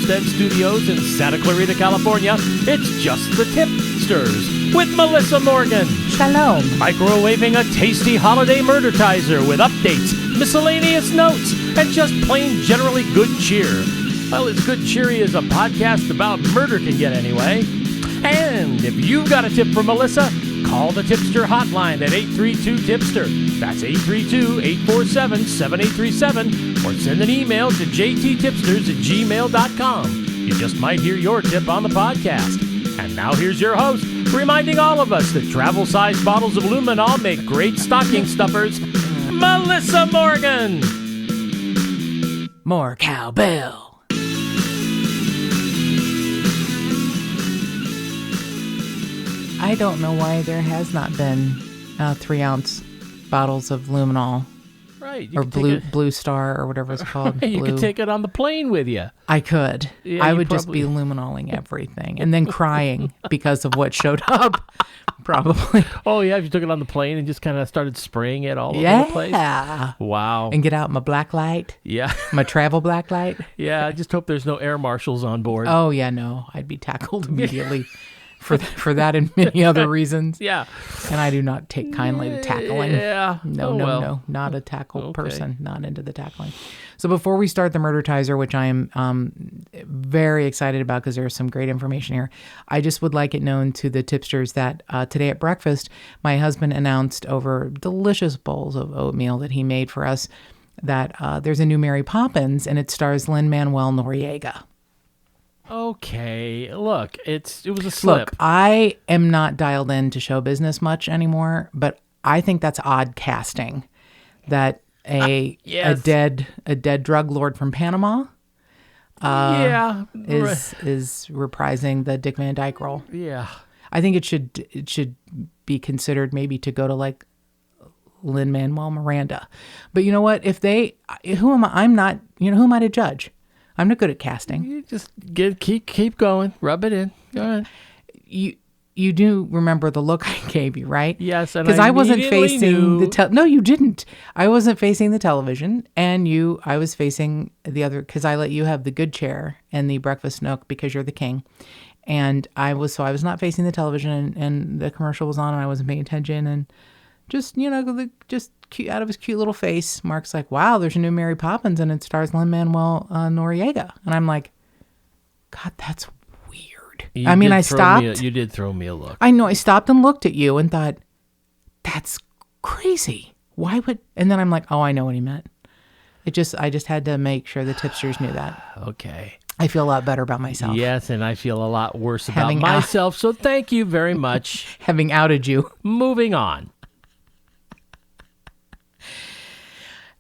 Homestead Studios in Santa Clarita, California, it's just the Tip-Sters with Melissa Morgan. Shalom. Microwaving a tasty holiday murdertizer with updates, miscellaneous notes, and just plain generally good cheer. Well, as good cheery as a podcast about murder can get anyway. And if you've got a tip for Melissa, call the Tipster hotline at 832-TIPSTER. That's 832-847-7837. Or send an email to jttipsters@gmail.com. You just might hear your tip on the podcast. And now here's your host, reminding all of us that travel-sized bottles of luminol make great stocking stuffers, Melissa Morgan. More cowbell. I don't know why there has not been 3-ounce bottles of luminol. Right. Or Blue Star or whatever it's called. Right, you could take it on the plane with you. I could. Yeah, I would just be luminoling everything and then crying because of what showed up. Probably. Oh, yeah, if you took it on the plane and just kind of started spraying it all over the place. Yeah. Wow. And get out my black light. Yeah. My travel black light. Yeah, I just hope there's no air marshals on board. Oh, yeah, no. I'd be tackled immediately. For that and many other reasons. Yeah. And I do not take kindly to tackling. Yeah. No. Not a tackle person. Not into the tackling. So before we start the Murdertizer, which I am very excited about because there's some great information here, I just would like it known to the tipsters that today at breakfast, my husband announced over delicious bowls of oatmeal that he made for us that there's a new Mary Poppins, and it stars Lin-Manuel Noriega. Okay, look, it was a slip. Look, I am not dialed into show business much anymore, but I think that's odd casting. That a dead drug lord from Panama, is reprising the Dick Van Dyke role. Yeah, I think it should be considered maybe to go to like Lin-Manuel Miranda. But you know what? If they, who am I? I'm not. Who am I to judge? I'm not good at casting. You just keep going. Rub it in. Go ahead. You do remember the look I gave you, right? Yes, and because I wasn't facing knew. No, you didn't. I wasn't facing the television, and I was facing the other because I let you have the good chair and the breakfast nook because you're the king, and I was not facing the television, and the commercial was on, and I wasn't paying attention, and just cute, out of his cute little face, Mark's like, wow, there's a new Mary Poppins and it stars Lin-Manuel Noriega. And I'm like, God, that's weird. I stopped. You did throw me a look. I know. I stopped and looked at you and thought, that's crazy. Why would... And then I'm like, oh, I know what he meant. I just had to make sure the tipsters knew that. Okay. I feel a lot better about myself. Yes, and I feel a lot worse about myself. So thank you very much. Having outed you. Moving on.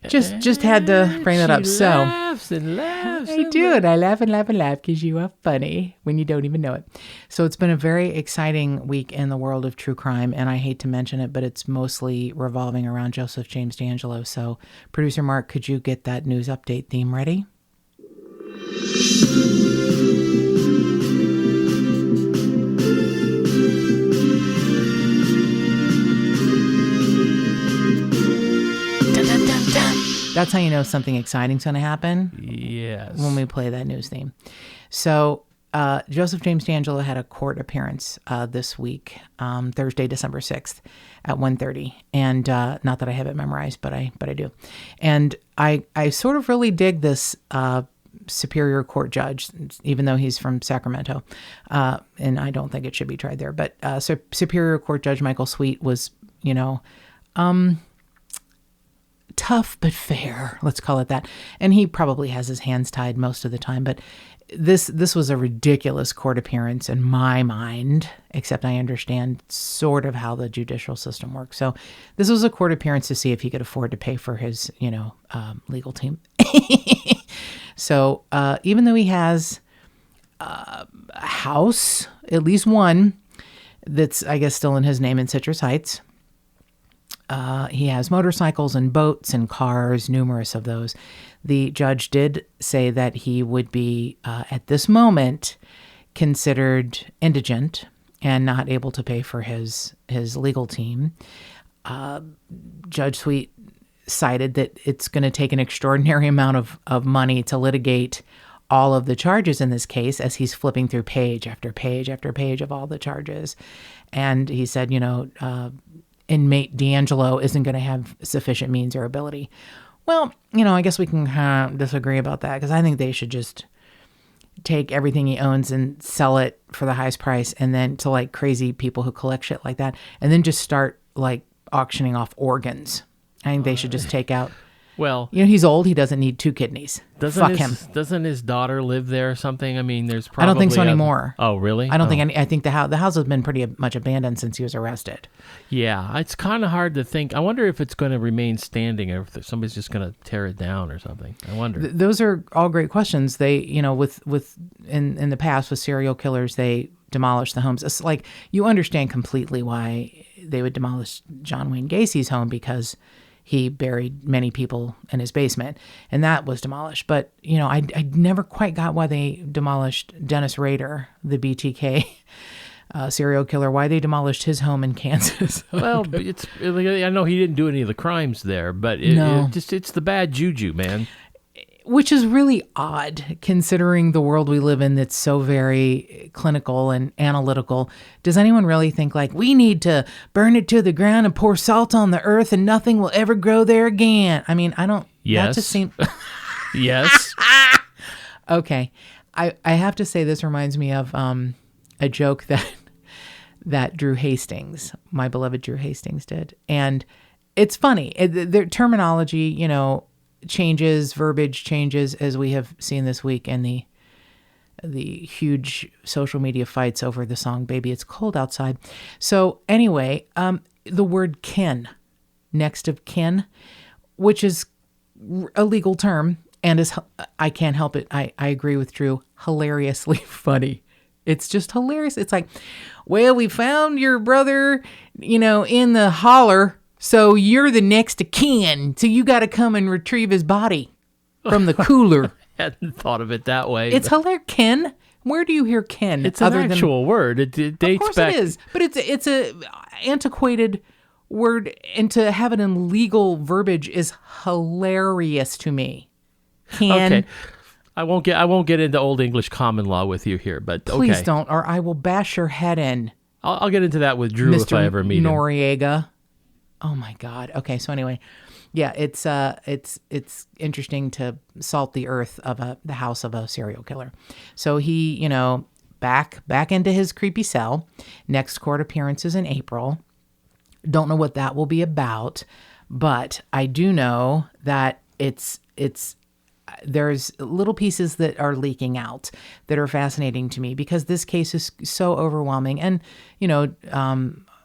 Just had to bring that up. So laughs and laughs. I do it. I laugh and laugh and laugh because you are funny when you don't even know it. So it's been a very exciting week in the world of true crime, and I hate to mention it, but it's mostly revolving around Joseph James DeAngelo. So, producer Mark, could you get that news update theme ready? That's how you know something exciting's going to happen. Yes. When we play that news theme. So Joseph James DeAngelo had a court appearance this week, Thursday, December 6th at 1:30. And not that I have it memorized, but I do. And I sort of really dig this Superior Court judge, even though he's from Sacramento. And I don't think it should be tried there. But Superior Court Judge Michael Sweet was, tough but fair, let's call it that. And he probably has his hands tied most of the time, but this was a ridiculous court appearance in my mind, except I understand sort of how the judicial system works. So this was a court appearance to see if he could afford to pay for his, legal team. So even though he has a house, at least one, that's, I guess, still in his name in Citrus Heights, he has motorcycles and boats and cars, numerous of those. The judge did say that he would be, at this moment, considered indigent and not able to pay for his legal team. Judge Sweet cited that it's going to take an extraordinary amount of money to litigate all of the charges in this case as he's flipping through page after page after page of all the charges. And he said, inmate DeAngelo isn't going to have sufficient means or ability. Well, I guess we can disagree about that, because I think they should just take everything he owns and sell it for the highest price, and then to like crazy people who collect shit like that, and then just start like auctioning off organs. I think they should just take out. Well, he's old. He doesn't need 2 kidneys. Fuck him. Doesn't his daughter live there or something? I mean, there's probably. I don't think so anymore. Oh, really? I don't think any. I think the house has been pretty much abandoned since he was arrested. Yeah, it's kind of hard to think. I wonder if it's going to remain standing, or if somebody's just going to tear it down or something. I wonder. Those are all great questions. They, with in the past with serial killers, they demolish the homes. It's like, you understand completely why they would demolish John Wayne Gacy's home, because he buried many people in his basement, and that was demolished. But, I never quite got why they demolished Dennis Rader, the BTK serial killer, why they demolished his home in Kansas. Well, I know he didn't do any of the crimes there, but it's the bad juju, man. Which is really odd, considering the world we live in that's so very clinical and analytical. Does anyone really think, like, we need to burn it to the ground and pour salt on the earth and nothing will ever grow there again? I mean, I don't... Yes. That just seems... Yes. Okay. I have to say, this reminds me of a joke that Drew Hastings, my beloved Drew Hastings, did. And it's funny. Their terminology, changes, verbiage changes, as we have seen this week in the huge social media fights over the song Baby It's Cold Outside. So anyway, the word kin, next of kin, which is a legal term, and is, I can't help it, I agree with Drew, hilariously funny. It's just hilarious. It's like, well, we found your brother, in the holler, so you're the next of kin. So you got to come and retrieve his body from the cooler. I hadn't thought of it that way. It's hilarious. Kin? Where do you hear kin? It's an actual word. It dates of course back. It is, but it's a antiquated word, and to have it in legal verbiage is hilarious to me. Kin. Okay. I won't get into Old English common law with you here, but okay. Please don't, or I will bash your head in. I'll get into that with Drew if I ever meet him. Noriega. Oh my God. Okay. So anyway, yeah, it's interesting to salt the earth of the house of a serial killer. So he, back into his creepy cell. Next court appearance is in April. Don't know what that will be about, but I do know that there's little pieces that are leaking out that are fascinating to me, because this case is so overwhelming. And,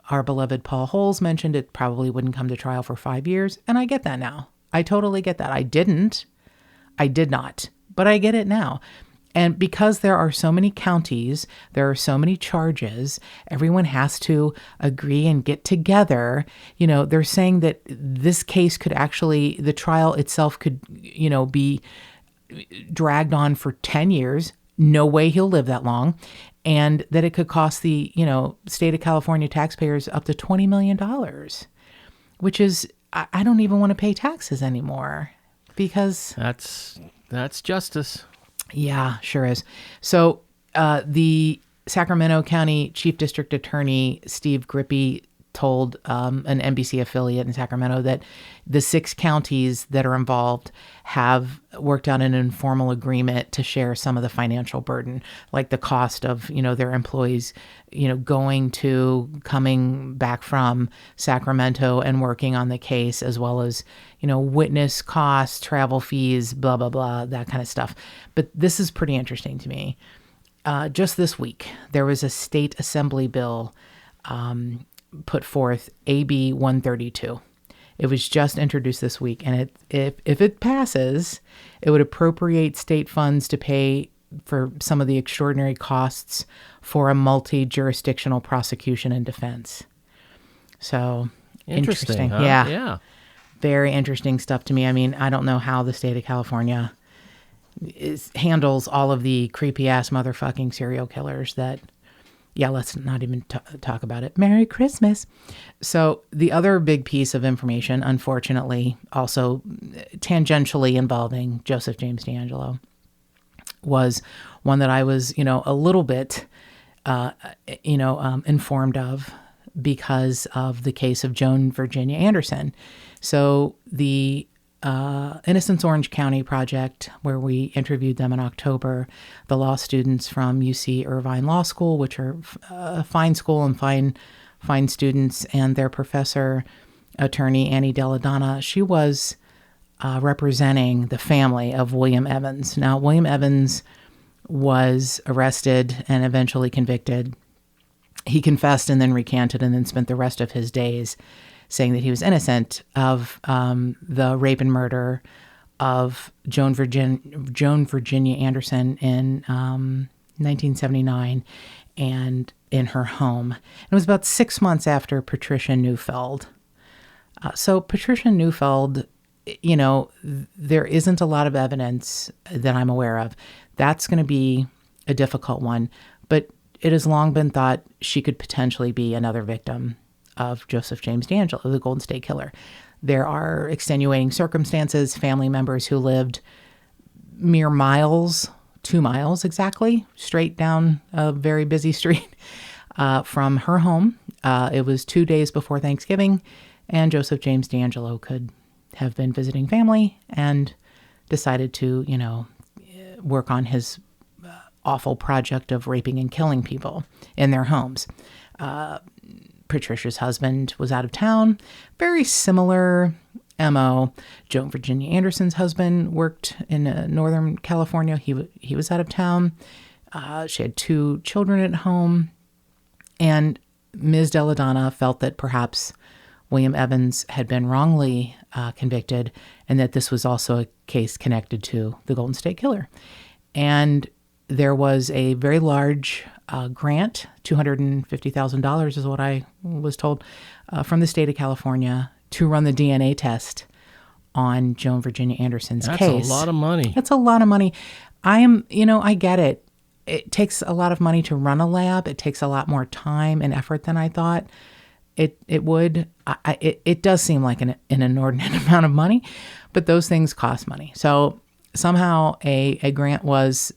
our beloved Paul Holes mentioned it probably wouldn't come to trial for 5 years. And I get that now. I totally get that. I did not, but I get it now. And because there are so many counties, there are so many charges, everyone has to agree and get together. They're saying that this case could actually, the trial itself could, be dragged on for 10 years. No way he'll live that long. And that it could cost the, state of California taxpayers up to $20 million, which is, I don't even want to pay taxes anymore, because... That's justice. Yeah, sure is. So the Sacramento County Chief District Attorney, Steve Grippy, told an NBC affiliate in Sacramento that the 6 counties that are involved have worked out an informal agreement to share some of the financial burden, like the cost of, their employees, coming back from Sacramento and working on the case, as well as, witness costs, travel fees, blah, blah, blah, that kind of stuff. But this is pretty interesting to me. Just this week, there was a state assembly bill put forth, AB 132. It was just introduced this week, and if it passes, it would appropriate state funds to pay for some of the extraordinary costs for a multi-jurisdictional prosecution and defense. So interesting. Huh? Yeah. Very interesting stuff to me. I mean, I don't know how the state of California handles all of the creepy-ass motherfucking serial killers that... Yeah, let's not even talk about it. Merry Christmas. So the other big piece of information, unfortunately, also tangentially involving Joseph James DeAngelo, was one that I was, a little bit, informed of because of the case of Joan Virginia Anderson. So the Innocence Orange County project, where we interviewed them in October, the law students from UC Irvine Law School, which are a fine school and fine students, and their professor, attorney Annie Delladonna, she was representing the family of William Evans. Now, William Evans was arrested and eventually convicted. He confessed and then recanted and then spent the rest of his days saying that he was innocent of the rape and murder of Joan Virginia Anderson in 1979 and in her home. It was about 6 months after Patricia Neufeld. So Patricia Neufeld, there isn't a lot of evidence that I'm aware of. That's going to be a difficult one, but it has long been thought she could potentially be another victim of Joseph James DeAngelo, the Golden State Killer. There are extenuating circumstances, family members who lived mere miles, 2 miles exactly, straight down a very busy street from her home. It was 2 days before Thanksgiving, and Joseph James DeAngelo could have been visiting family and decided to, work on his awful project of raping and killing people in their homes. Patricia's husband was out of town. Very similar MO. Joan Virginia Anderson's husband worked in Northern California. He was out of town. She had 2 children at home. And Ms. Delladonna felt that perhaps William Evans had been wrongly convicted and that this was also a case connected to the Golden State Killer. And there was a very large grant, $250,000 is what I was told, from the state of California to run the DNA test on Joan Virginia Anderson's case. That's a lot of money. That's a lot of money. I get it. It takes a lot of money to run a lab. It takes a lot more time and effort than I thought it would. It does seem like an inordinate amount of money, but those things cost money. So somehow a grant was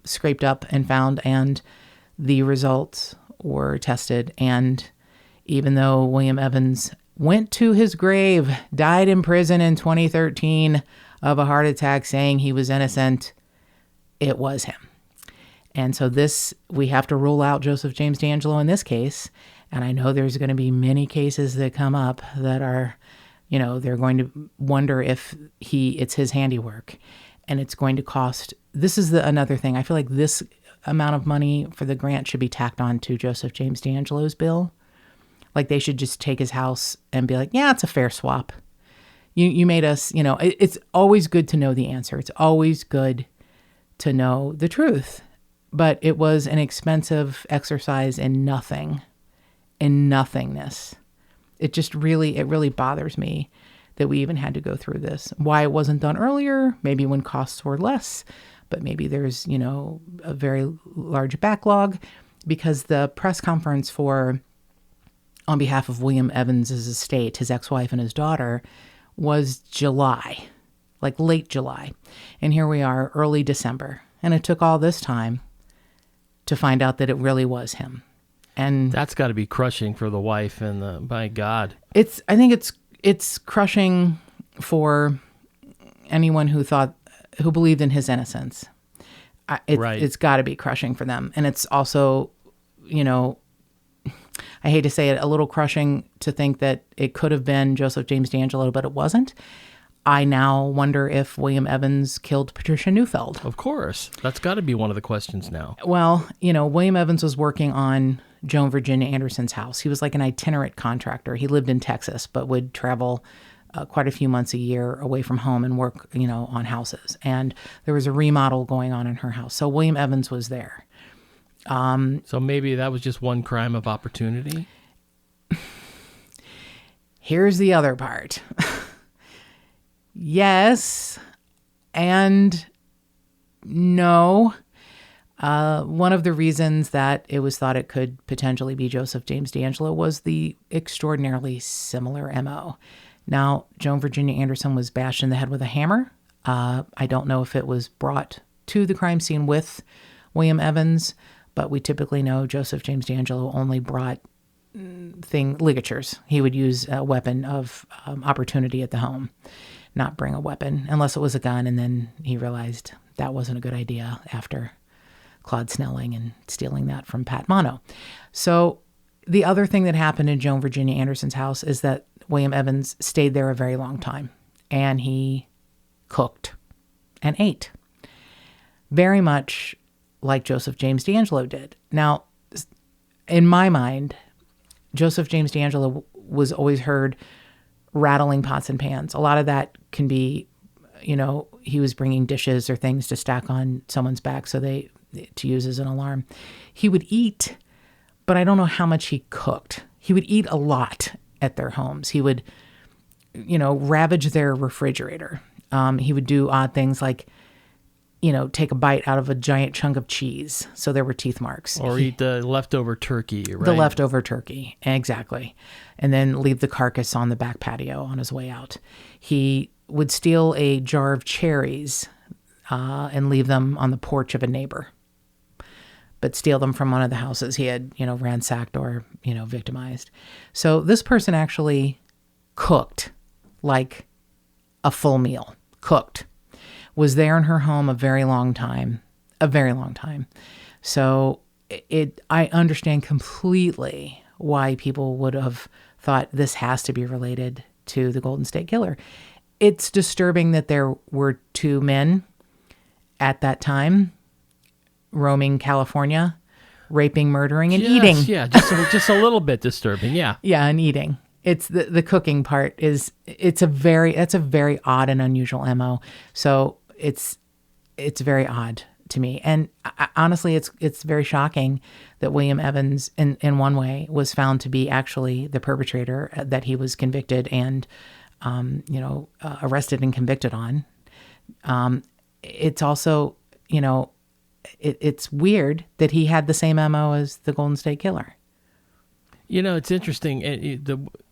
scraped up and found, and the results were tested. And even though William Evans went to his grave, died in prison in 2013 of a heart attack, saying he was innocent, it was him. And so we have to rule out Joseph James DeAngelo in this case. And I know there's going to be many cases that come up that are, they're going to wonder if it's his handiwork. And it's going to cost, this is another thing. I feel like this amount of money for the grant should be tacked on to Joseph James DeAngelo's bill. Like they should just take his house and be like, yeah, it's a fair swap. You made us, it's always good to know the answer. It's always good to know the truth. But it was an expensive exercise in nothingness. It really bothers me that we even had to go through this. Why it wasn't done earlier, maybe when costs were less, but maybe there's, a very large backlog, because the press conference on behalf of William Evans's estate, his ex-wife and his daughter, was July, like late July. And here we are, early December. And it took all this time to find out that it really was him. And that's got to be crushing for the wife and my God. I think it's crushing for anyone who believed in his innocence. Right. It's got to be crushing for them. And it's also, I hate to say it, a little crushing to think that it could have been Joseph James DeAngelo, but it wasn't. I now wonder if William Evans killed Patricia Neufeld. Of course. That's got to be one of the questions now. Well, William Evans was working on Joan Virginia Anderson's house. He was like an itinerant contractor. He lived in Texas, but would travel quite a few months a year away from home and work, on houses. And there was a remodel going on in her house. So William Evans was there. So maybe that was just one crime of opportunity? Here's the other part. Yes and no. One of the reasons that it was thought it could potentially be Joseph James DeAngelo was the extraordinarily similar MO. Now, Joan Virginia Anderson was bashed in the head with a hammer. I don't know if it was brought to the crime scene with William Evans, but we typically know Joseph James DeAngelo only brought ligatures. He would use a weapon of opportunity at the home, not bring a weapon unless it was a gun. And then he realized that wasn't a good idea after Claude Snelling and stealing that from Pat Mono. So the other thing that happened in Joan Virginia Anderson's house is that William Evans stayed there a very long time, and he cooked and ate, very much like Joseph James DeAngelo did. Now, in my mind, Joseph James DeAngelo was always heard rattling pots and pans. A lot of that can be, he was bringing dishes or things to stack on someone's back to use as an alarm. He would eat, but I don't know how much he cooked. He would eat a lot at their homes. He would, ravage their refrigerator. He would do odd things like, take a bite out of a giant chunk of cheese, so there were teeth marks. Or eat the leftover turkey, right? The leftover turkey, exactly. And then leave the carcass on the back patio on his way out. He would steal a jar of cherries and leave them on the porch of a neighbor, but steal them from one of the houses he had, ransacked or, victimized. So this person actually cooked like a full meal, was there in her home a very long time. So I understand completely why people would have thought this has to be related to the Golden State Killer. It's disturbing that there were two men at that time roaming California, raping, murdering, and eating. Yeah, just a little bit disturbing, yeah. Yeah, and eating. It's the cooking part that's a very odd and unusual MO. So it's very odd to me. And honestly, it's very shocking that William Evans, in one way, was found to be actually the perpetrator that he was convicted and, arrested and convicted on. It's also, it's weird that he had the same MO as the Golden State Killer. It's interesting.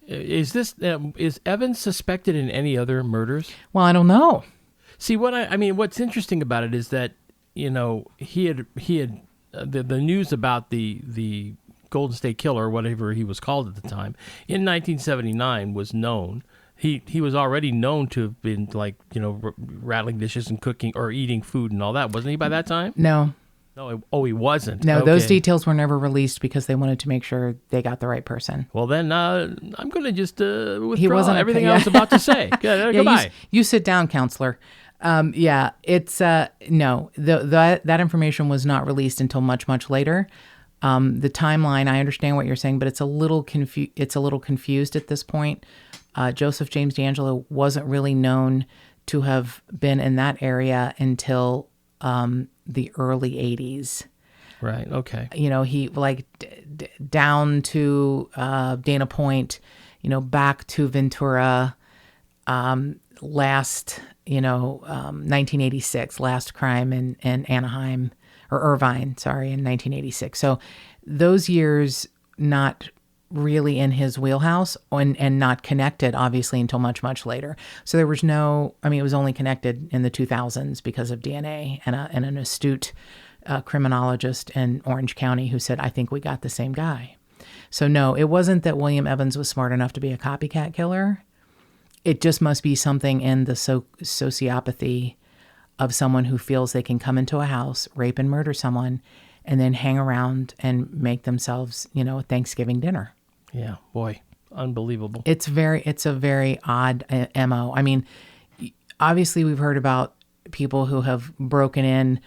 Is Evans suspected in any other murders? Well, I don't know. See, what's interesting about it is that, he had the news about the Golden State Killer, whatever he was called at the time, in 1979 was known. He was already known to have been rattling dishes and cooking or eating food and all that, wasn't he by that time? No. No, he wasn't. No, okay. Those details were never released because they wanted to make sure they got the right person. Well, then I'm going to just withdraw he wasn't everything I was about to say. Goodbye. You sit down, counselor. It's no. That information was not released until much, much later. The timeline, I understand what you're saying, but it's a little confused at this point. Joseph James DeAngelo wasn't really known to have been in that area until the early 80s. Right. Okay. He down to Dana Point, back to Ventura, last 1986, last crime in Anaheim or Irvine, in 1986. So those years not really in his wheelhouse and not connected, obviously, until much, much later. So there was it was only connected in the 2000s because of DNA and an astute criminologist in Orange County who said, I think we got the same guy. So no, it wasn't that William Evans was smart enough to be a copycat killer. It just must be something in the sociopathy of someone who feels they can come into a house, rape and murder someone, and then hang around and make themselves, a Thanksgiving dinner. Yeah, boy, unbelievable. It's a very odd MO. I mean, obviously we've heard about people who have broken in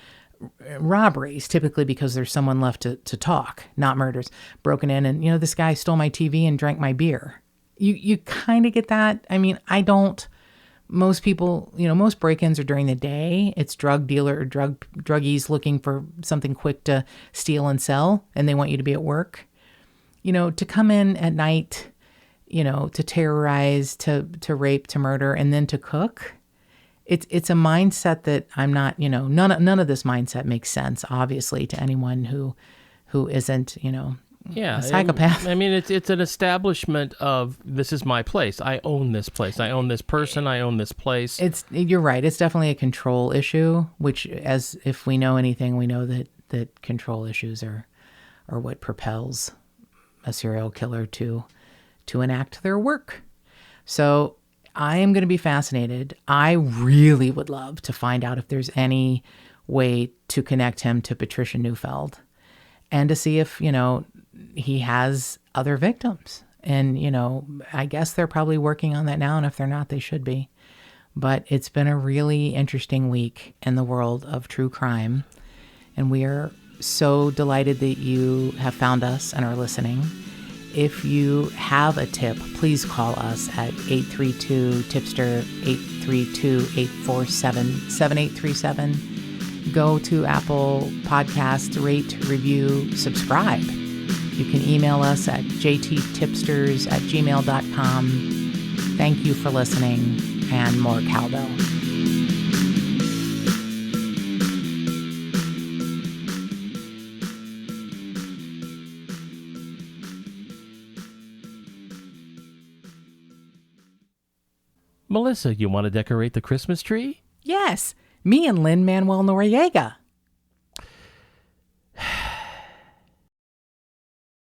robberies, typically because there's someone left to talk, not murders. Broken in and, this guy stole my TV and drank my beer. You kind of get that. I mean, I don't. Most people, most break-ins are during the day. It's drug dealer or druggies looking for something quick to steal and sell, and they want you to be at work. To come in at night, to terrorize, to rape, to murder, and then to cook. It's a mindset that I'm not, none of this mindset makes sense, obviously, to anyone who isn't, Yeah, a psychopath. I mean, it's an establishment of this is my place. I own this place. I own this person. I own this place. You're right. It's definitely a control issue, which, as if we know anything, we know that control issues are what propels a serial killer to enact their work. So I am going to be fascinated. I really would love to find out if there's any way to connect him to Patricia Neufeld and to see if, he has other victims. And, I guess they're probably working on that now. And if they're not, they should be. But it's been a really interesting week in the world of true crime. And we are so delighted that you have found us and are listening. If you have a tip, please call us at 832-TIPSTER, 832-847-7837. Go to Apple Podcasts, rate, review, subscribe. You can email us at jttipsters@gmail.com. Thank you for listening, and more cowbell. Melissa, you want to decorate the Christmas tree? Yes, me and Lin-Manuel Noriega.